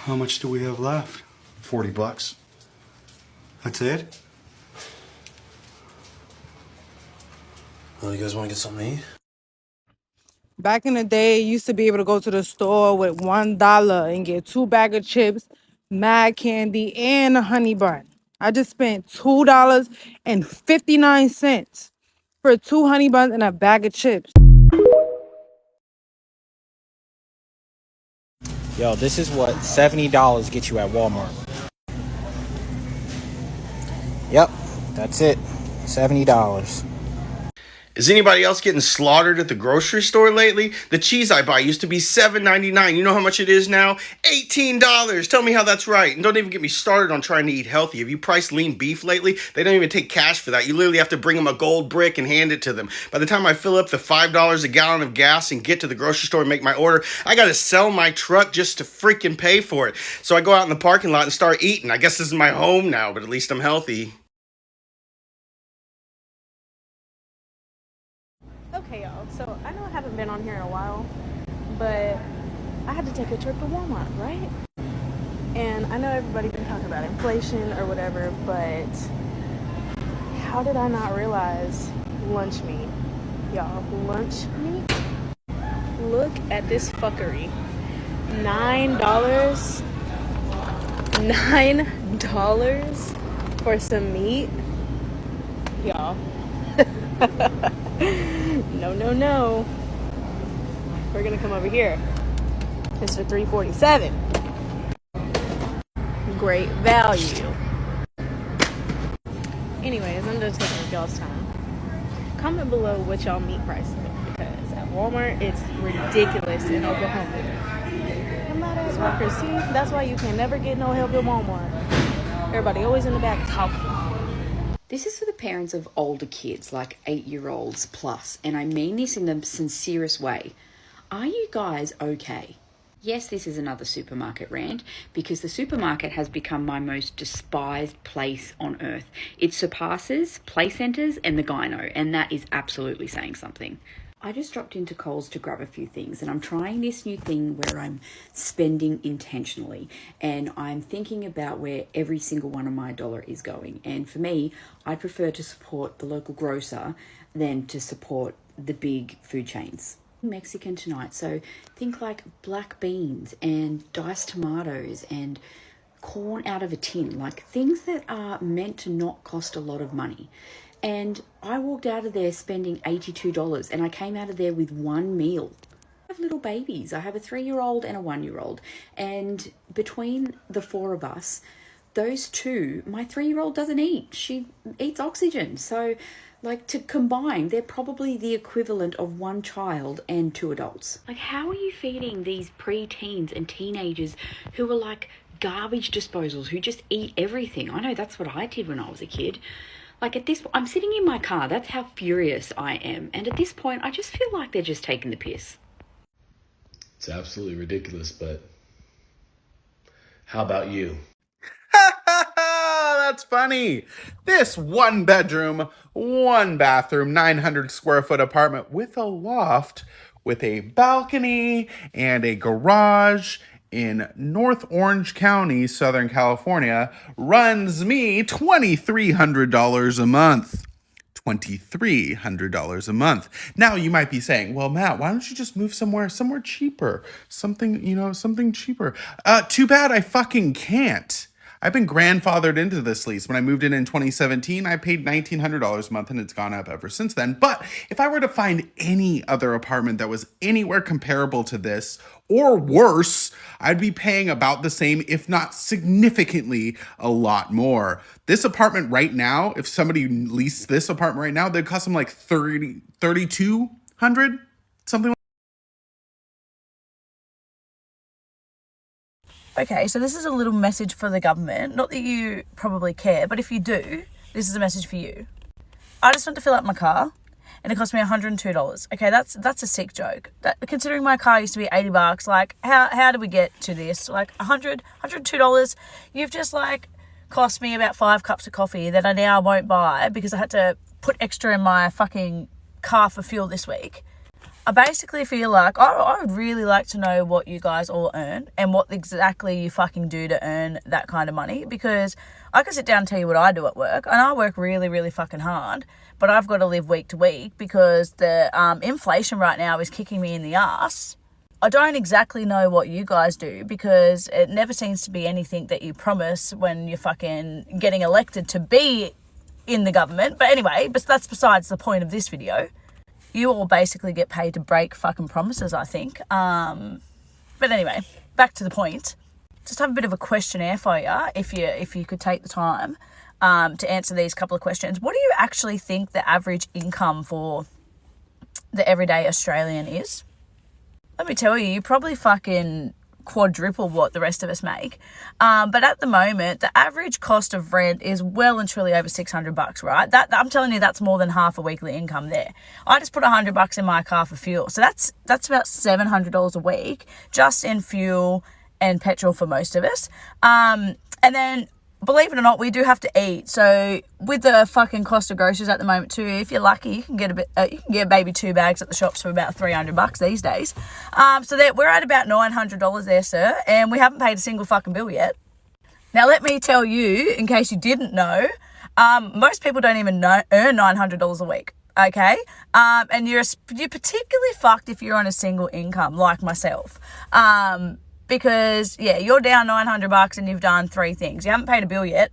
How much do we have left? $40. That's it? Well, you guys want to get something to eat? Back in the day, you used to be able to go to the store with $1 and get 2 bags of chips, mad candy, and a honey bun. I just spent $2.59 for 2 honey buns and a bag of chips. Yo, this is what $70 gets you at Walmart. Yep, that's it. $70. Is anybody else getting slaughtered at the grocery store lately? The cheese I buy used to be $7.99. You know how much it is now? $18. Tell me how that's right. And don't even get me started on trying to eat healthy. Have you priced lean beef lately? They don't even take cash for that. You literally have to bring them a gold brick and hand it to them. By the time I fill up the $5 a gallon of gas and get to the grocery store and make my order, I gotta sell my truck just to freaking pay for it. So I go out in the parking lot and start eating. I guess this is my home now, but at least I'm healthy. Okay, y'all, so I know I haven't been on here in a while, but I had to take a trip to Walmart, right? And I know everybody's been talking about inflation or whatever, but how did I not realize lunch meat? Y'all, lunch meat? Look at this fuckery. $9? $9 for some meat? Y'all. No. We're gonna come over here. It's for $3.47. Great value. Anyways, I'm just taking up y'all's time. Comment below what y'all meat prices are, because at Walmart it's ridiculous in Oklahoma. Them mad ass workers, see, that's why you can never get no help at Walmart. Everybody always in the back talking. This is for the parents of older kids, like 8-year-olds plus, and I mean this in the sincerest way. Are you guys okay? Yes, this is another supermarket rant, because the supermarket has become my most despised place on earth. It surpasses play centres and the gyno, and that is absolutely saying something. I just dropped into Coles to grab a few things, and I'm trying this new thing where I'm spending intentionally, and I'm thinking about where every single one of my dollar is going. And for me, I prefer to support the local grocer than to support the big food chains. Mexican tonight, so think like black beans and diced tomatoes and corn out of a tin, like things that are meant to not cost a lot of money. And I walked out of there spending $82, and I came out of there with one meal. I have little babies. I have a 3-year-old and a 1-year-old. And between the 4 of us, those 2, my 3-year-old doesn't eat. She eats oxygen. So, like, to combine, they're probably the equivalent of 1 child and 2 adults. Like, how are you feeding these pre-teens and teenagers who are like garbage disposals, who just eat everything? I know that's what I did when I was a kid. Like, at this point, I'm sitting in my car. That's how furious I am. And at this point, I just feel like they're just taking the piss. It's absolutely ridiculous, but how about you? That's funny. This 1-bedroom, 1-bathroom, 900 square foot apartment with a loft with a balcony and a garage in North Orange County, Southern California, runs me $2,300 a month. $2,300 a month. Now you might be saying, well, Matt, why don't you just move somewhere cheaper? Something cheaper. Too bad I fucking can't. I've been grandfathered into this lease. When I moved in 2017, I paid $1,900 a month, and it's gone up ever since then. But if I were to find any other apartment that was anywhere comparable to this, or worse, I'd be paying about the same, if not significantly a lot more. This apartment right now, if somebody leased this apartment right now, they'd cost them like $3,200, something like. Okay, so this is a little message for the government. Not that you probably care, but if you do, this is a message for you. I just went to fill up my car, and it cost me $102. Okay, that's a sick joke. Considering my car used to be $80, like, how did we get to this? Like, $102, you've just, like, cost me about 5 cups of coffee that I now won't buy because I had to put extra in my fucking car for fuel this week. I basically feel like I would really like to know what you guys all earn and what exactly you fucking do to earn that kind of money, because I can sit down and tell you what I do at work, and I work really, really fucking hard, but I've got to live week to week because the inflation right now is kicking me in the ass. I don't exactly know what you guys do because it never seems to be anything that you promise when you're fucking getting elected to be in the government. But anyway, but that's besides the point of this video. You all basically get paid to break fucking promises, I think. But anyway, back to the point. Just have a bit of a questionnaire for you, if you could take the time to answer these couple of questions. What do you actually think the average income for the everyday Australian is? Let me tell you, you probably fucking quadruple what the rest of us make. But at the moment, the average cost of rent is well and truly over $600, right? That I'm telling you, that's more than half a weekly income there. I just put $100 in my car for fuel. So that's about $700 a week just in fuel and petrol for most of us. And then, believe it or not, we do have to eat. So with the fucking cost of groceries at the moment too, if you're lucky, you can get you can get maybe 2 bags at the shops for about $300 these days. So that we're at about $900 there, sir, and we haven't paid a single fucking bill yet. Now let me tell you, in case you didn't know, most people don't even earn $900 a week. Okay, and you're particularly fucked if you're on a single income like myself. Because, yeah, you're down $900 and you've done 3 things. You haven't paid a bill yet.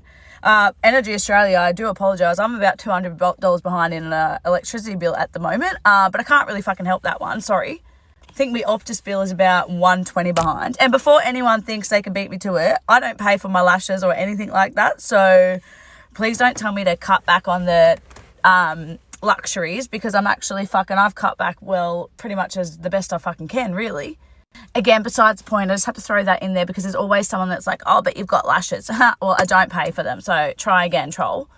Energy Australia, I do apologise. I'm about $200 behind in an electricity bill at the moment. But I can't really fucking help that one. Sorry. I think my Optus bill is about $120 behind. And before anyone thinks they can beat me to it, I don't pay for my lashes or anything like that. So please don't tell me to cut back on the luxuries, because I've cut back, well, pretty much as the best I fucking can, really. Again, besides the point, I just have to throw that in there because there's always someone that's like, oh, but you've got lashes. Well, I don't pay for them, so try again, troll.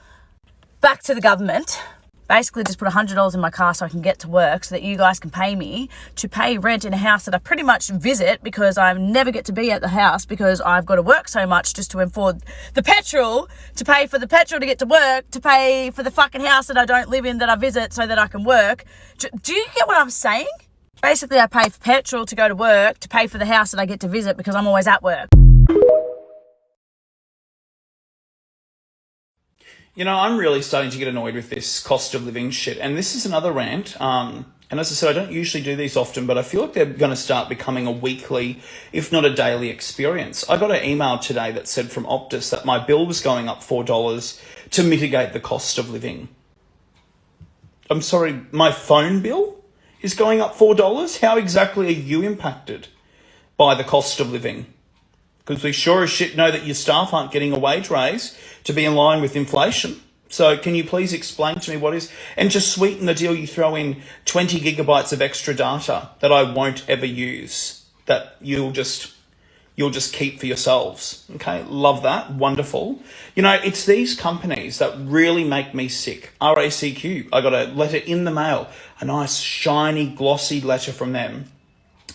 Back to the government. Basically just put $100 in my car so I can get to work so that you guys can pay me to pay rent in a house that I pretty much visit because I never get to be at the house because I've got to work so much just to afford the petrol, to pay for the petrol to get to work, to pay for the fucking house that I don't live in that I visit so that I can work. Do you get what I'm saying? Basically, I pay for petrol to go to work, to pay for the house that I get to visit because I'm always at work. You know, I'm really starting to get annoyed with this cost of living shit. And this is another rant. And as I said, I don't usually do these often, but I feel like they're going to start becoming a weekly, if not a daily experience. I got an email today that said from Optus that my bill was going up $4 to mitigate the cost of living. I'm sorry, my phone bill is going up $4? How exactly are you impacted by the cost of living? Because we sure as shit know that your staff aren't getting a wage raise to be in line with inflation. So can you please explain to me what is... And to sweeten the deal, you throw in 20 gigabytes of extra data that I won't ever use, that you'll just keep for yourselves. Okay, love that. Wonderful. You know, it's these companies that really make me sick. RACQ, I got a letter in the mail, a nice, shiny, glossy letter from them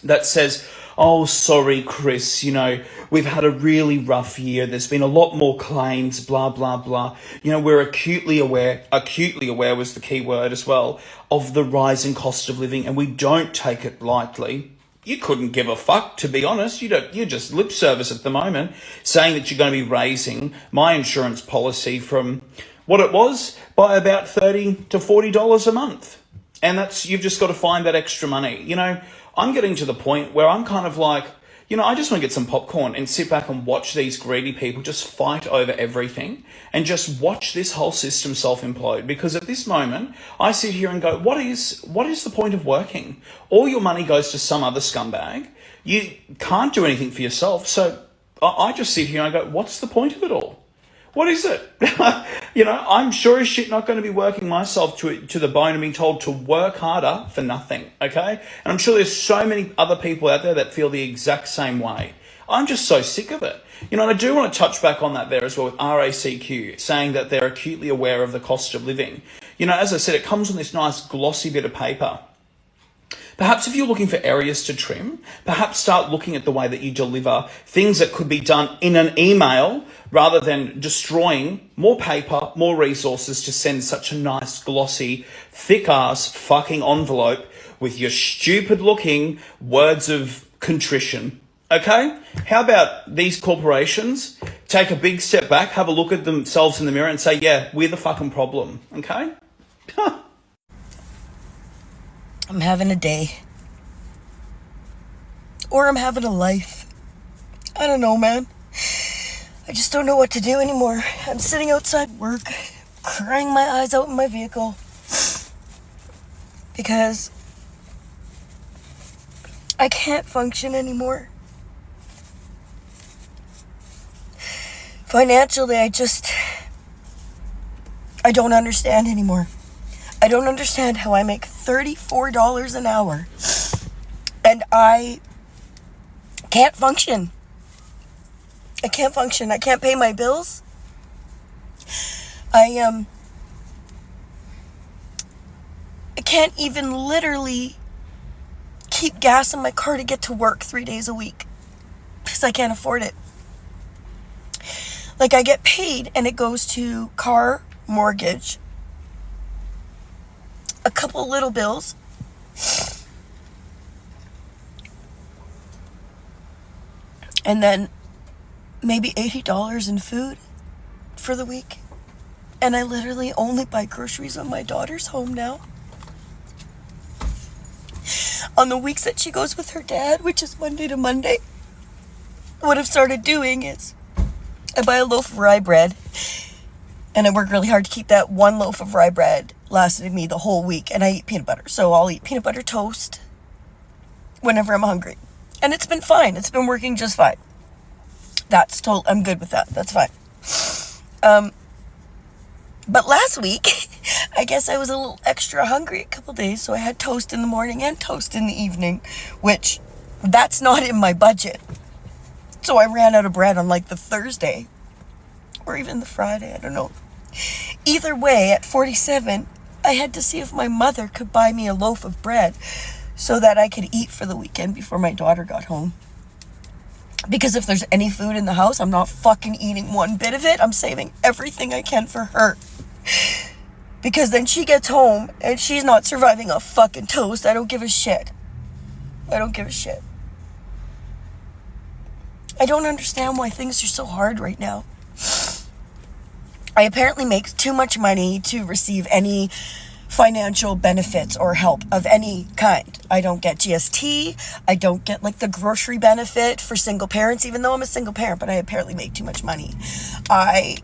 that says, oh, sorry, Chris, you know, we've had a really rough year. There's been a lot more claims, blah, blah, blah. You know, we're acutely aware was the key word as well, of the rising cost of living, and we don't take it lightly. You couldn't give a fuck, to be honest. You're just lip service at the moment, saying that you're going to be raising my insurance policy from what it was by about $30 to $40 a month. And you've just got to find that extra money. You know, I'm getting to the point where I'm kind of like, you know, I just want to get some popcorn and sit back and watch these greedy people just fight over everything and just watch this whole system self-implode. Because at this moment, I sit here and go, what is the point of working? All your money goes to some other scumbag. You can't do anything for yourself. So I just sit here and I go, what's the point of it all? What is it? You know, I'm sure as shit not going to be working myself to the bone and being told to work harder for nothing, okay? And I'm sure there's so many other people out there that feel the exact same way. I'm just so sick of it. You know, and I do want to touch back on that there as well with RACQ, saying that they're acutely aware of the cost of living. You know, as I said, it comes on this nice glossy bit of paper. Perhaps if you're looking for areas to trim, perhaps start looking at the way that you deliver things that could be done in an email rather than destroying more paper, more resources to send such a nice, glossy, thick-ass fucking envelope with your stupid looking words of contrition. Okay? How about these corporations take a big step back, have a look at themselves in the mirror and say, yeah, we're the fucking problem. Okay? I'm having a day. Or I'm having a life. I don't know, man. I just don't know what to do anymore. I'm sitting outside work, crying my eyes out in my vehicle. Because I can't function anymore. Financially, I don't understand anymore. I don't understand how I make $34 an hour and I can't function. I can't function. I can't pay my bills. I can't even literally keep gas in my car to get to work 3 days a week because I can't afford it. Like, I get paid and it goes to car, mortgage, a couple little bills, and then maybe $80 in food for the week. And I literally only buy groceries when my daughter's home now. On the weeks that she goes with her dad, which is Monday to Monday, what I've started doing is I buy a loaf of rye bread, and I work really hard to keep that one loaf of rye bread lasting me the whole week, and I eat peanut butter. So I'll eat peanut butter toast whenever I'm hungry. And it's been fine. It's been working just fine. I'm good with that. That's fine. But last week, I guess I was a little extra hungry a couple days, so I had toast in the morning and toast in the evening, which that's not in my budget. So I ran out of bread on like the Thursday or even the Friday, I don't know. Either way, at 47, I had to see if my mother could buy me a loaf of bread so that I could eat for the weekend before my daughter got home. Because if there's any food in the house, I'm not fucking eating one bit of it. I'm saving everything I can for her. Because then she gets home and she's not surviving off fucking toast. I don't give a shit. I don't give a shit. I don't understand why things are so hard right now. I apparently make too much money to receive any financial benefits or help of any kind. I don't get GST. I don't get like the grocery benefit for single parents, even though I'm a single parent, but I apparently make too much money. I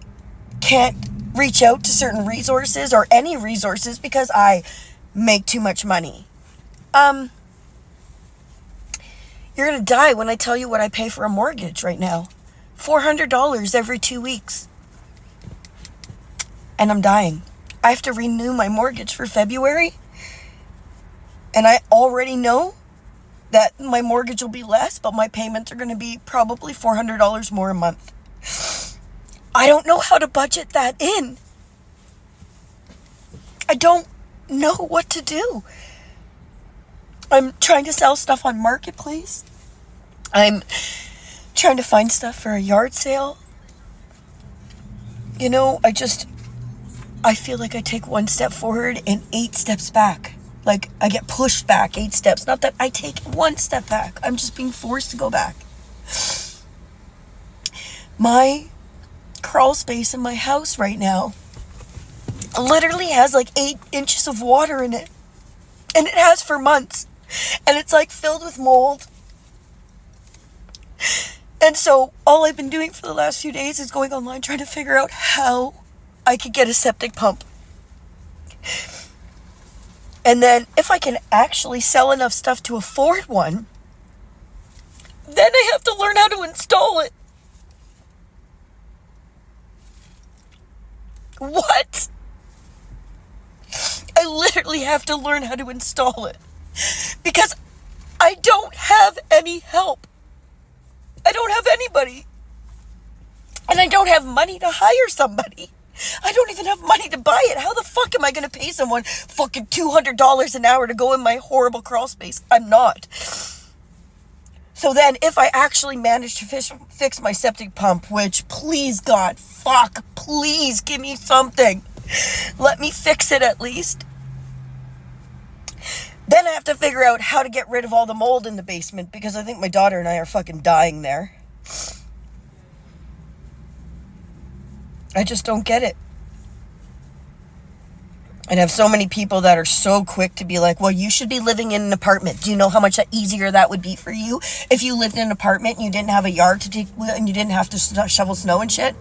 can't reach out to certain resources or any resources because I make too much money. You're gonna die when I tell you what I pay for a mortgage right now. $400 every 2 weeks. And I'm dying. I have to renew my mortgage for February. And I already know that my mortgage will be less, but my payments are going to be probably $400 more a month. I don't know how to budget that in. I don't know what to do. I'm trying to sell stuff on Marketplace. I'm trying to find stuff for a yard sale. You know, I feel like I take 1 step forward and 8 steps back. Like, I get pushed back 8 steps. Not that I take 1 step back. I'm just being forced to go back. My crawl space in my house right now literally has like 8 inches of water in it. And it has for months. And it's like filled with mold. And so all I've been doing for the last few days is going online trying to figure out how I could get a septic pump. And then if I can actually sell enough stuff to afford one, then I have to learn how to install it. What? I literally have to learn how to install it. Because I don't have any help. I don't have anybody. And I don't have money to hire somebody. I don't even have money to buy it. How the fuck am I going to pay someone fucking $200 an hour to go in my horrible crawl space? I'm not. So then if I actually manage to fix my septic pump, which please God, fuck, please give me something. Let me fix it at least. Then I have to figure out how to get rid of all the mold in the basement because I think my daughter and I are fucking dying there. I just don't get it. And I have so many people that are so quick to be like, well, you should be living in an apartment. Do you know how much easier that would be for you if you lived in an apartment and you didn't have a yard to take and you didn't have to shovel snow and shit?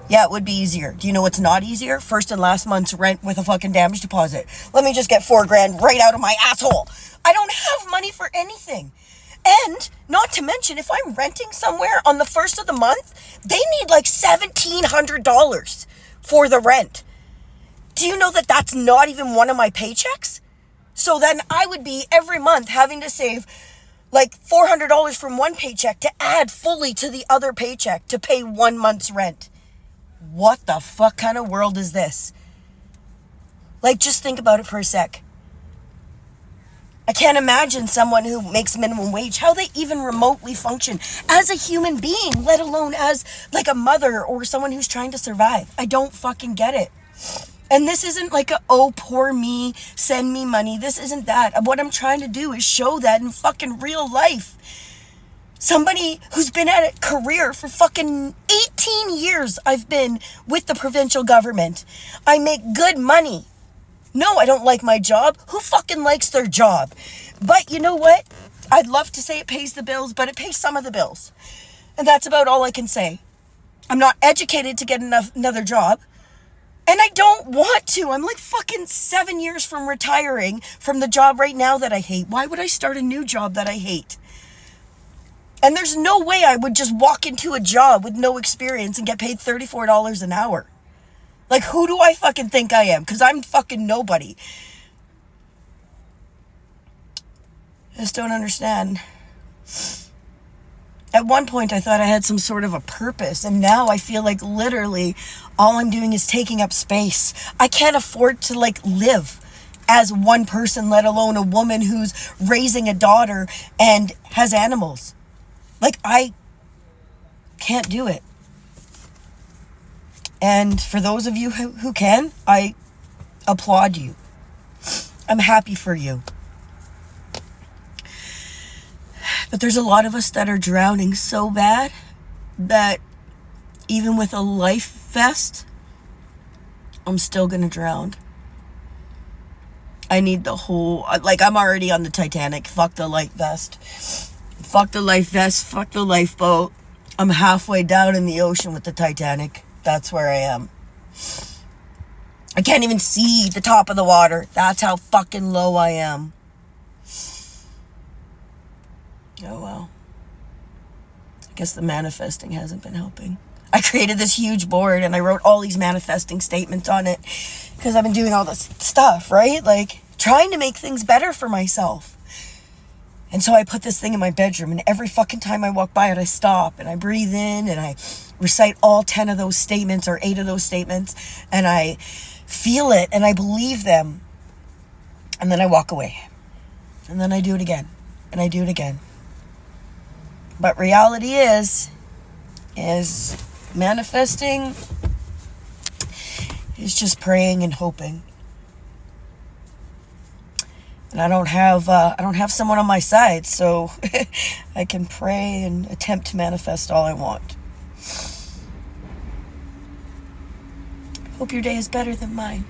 Yeah, it would be easier. Do you know what's not easier? First and last month's rent with a fucking damage deposit. Let me just get $4,000 right out of my asshole. I don't have money for anything. And not to mention, if I'm renting somewhere on the first of the month, they need like $1,700 for the rent. Do you know that that's not even one of my paychecks? So then I would be every month having to save like $400 from one paycheck to add fully to the other paycheck to pay 1 month's rent. What the fuck kind of world is this? Like, just think about it for a sec. I can't imagine someone who makes minimum wage, how they even remotely function as a human being, let alone as like a mother or someone who's trying to survive. I don't fucking get it. And this isn't like a, oh, poor me, send me money. This isn't that. What I'm trying to do is show that in fucking real life. Somebody who's been at a career for fucking 18 years I've been with the provincial government. I make good money. No, I don't like my job. Who fucking likes their job? But you know what? I'd love to say it pays the bills, but it pays some of the bills. And that's about all I can say. I'm not educated to get another job. And I don't want to. I'm like fucking 7 years from retiring from the job right now that I hate. Why would I start a new job that I hate? And there's no way I would just walk into a job with no experience and get paid $34 an hour. Like, who do I fucking think I am? Because I'm fucking nobody. I just don't understand. At one point, I thought I had some sort of a purpose. And now I feel like literally all I'm doing is taking up space. I can't afford to, like, live as one person, let alone a woman who's raising a daughter and has animals. Like, I can't do it. And for those of you who can, I applaud you. I'm happy for you. But there's a lot of us that are drowning so bad that even with a life vest, I'm still gonna drown. I need the whole, like, I'm already on the Titanic. Fuck the life vest. Fuck the life vest. Fuck the lifeboat. I'm halfway down in the ocean with the Titanic. That's where I am. I can't even see the top of the water. That's how fucking low I am. Oh well. I guess the manifesting hasn't been helping. I created this huge board and I wrote all these manifesting statements on it because I've been doing all this stuff, right? Like, trying to make things better for myself. And so I put this thing in my bedroom, and every fucking time I walk by it, I stop and I breathe in and I recite all 10 of those statements or 8 of those statements, and I feel it and I believe them. And then I walk away. And then I do it again. And I do it again. But reality is manifesting is just praying and hoping. And I don't have someone on my side, so I can pray and attempt to manifest all I want. Hope your day is better than mine.